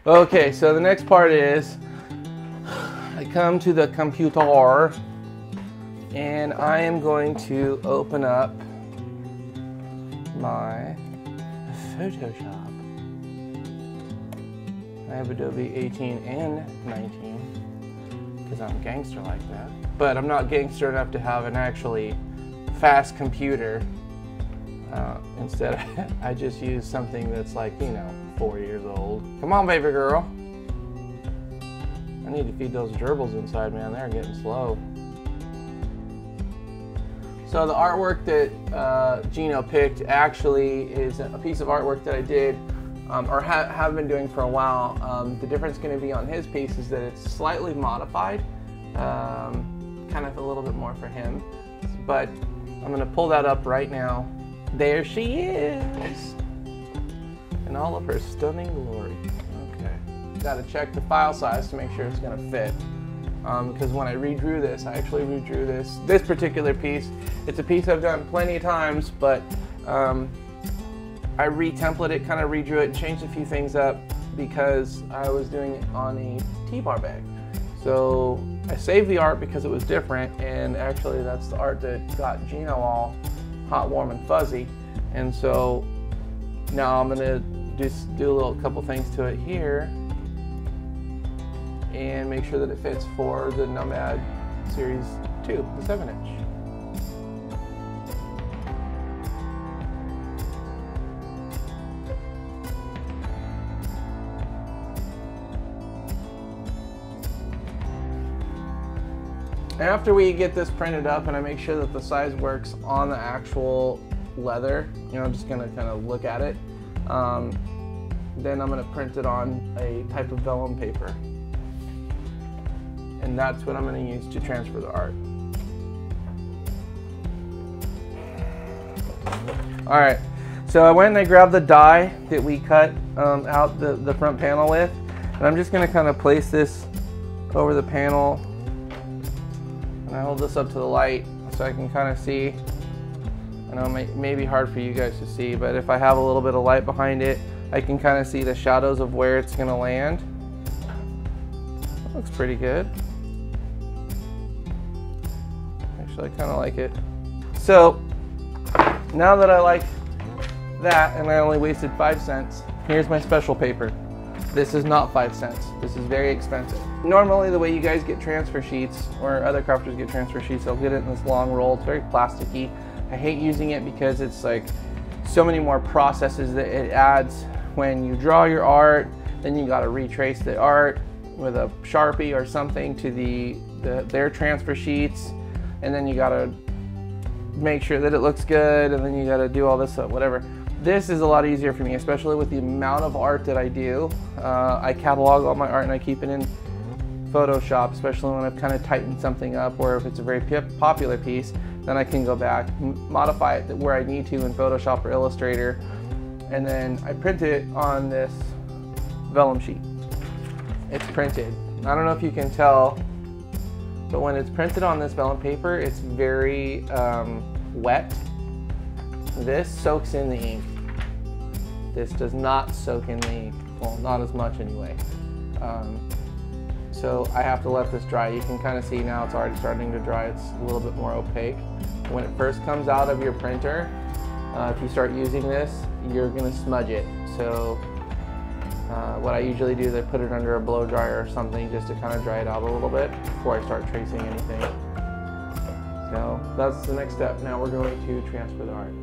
Okay, so the next part is I come to the computer and I am going to open up my Photoshop. I have Adobe 18 and 19 because I'm gangster like that. But I'm not gangster enough to have an actually fast computer. Instead, I just use something that's like, you know, 4 years old. Come on, baby girl. I need to feed those gerbils inside, man. They're getting slow. So the artwork that Gino picked actually is a piece of artwork that I did or have been doing for a while. The difference going to be on his piece is that it's slightly modified, kind of a little bit more for him. But I'm going to pull that up right now. There she is in all of her stunning glory. Okay, got to check the file size to make sure it's going to fit. Because when I redrew this, I actually redrew this particular piece. It's a piece I've done plenty of times, but I re-templated it, kind of redrew it, and changed a few things up because I was doing it on a T-bar bag. So I saved the art because it was different, and actually that's the art that got Gino all hot, warm, and fuzzy. And so now I'm gonna just do a couple things to it here and make sure that it fits for the Nomad Series II, the 7-inch. After we get this printed up and I make sure that the size works on the actual leather, you know, I'm just gonna kind of look at it. Then I'm gonna print it on a type of vellum paper. And that's what I'm gonna use to transfer the art. All right, so I went and I grabbed the die that we cut out the front panel with, and I'm just gonna kind of place this over the panel. And I hold this up to the light so I can kind of see. I know it may be hard for you guys to see, but if I have a little bit of light behind it, I can kind of see the shadows of where it's going to land. That looks pretty good. Actually, I kind of like it. So now that I like that and I only wasted 5 cents, here's my special paper. This is not 5 cents. This is very expensive. Normally the way you guys get transfer sheets, or other crafters get transfer sheets, they'll get it in this long roll. It's very plasticky. I hate using it because it's like so many more processes that it adds when you draw your art. Then you got to retrace the art with a Sharpie or something to their transfer sheets, and then you got to make sure that it looks good, and then you got to do all this stuff, whatever. This is a lot easier for me, especially with the amount of art that I do. I catalog all my art and I keep it in Photoshop, especially when I've kind of tightened something up, or if it's a very popular piece, then I can go back, modify it where I need to in Photoshop or Illustrator, and then I print it on this vellum sheet. It's printed. I don't know if you can tell, but when it's printed on this vellum paper, it's very wet. This soaks in the ink. This does not soak in the ink. Well, not as much anyway. So I have to let this dry. You can kind of see now it's already starting to dry. It's a little bit more opaque. When it first comes out of your printer, if you start using this, you're gonna smudge it. So what I usually do is I put it under a blow dryer or something just to kind of dry it out a little bit before I start tracing anything. So that's the next step. Now we're going to transfer the art.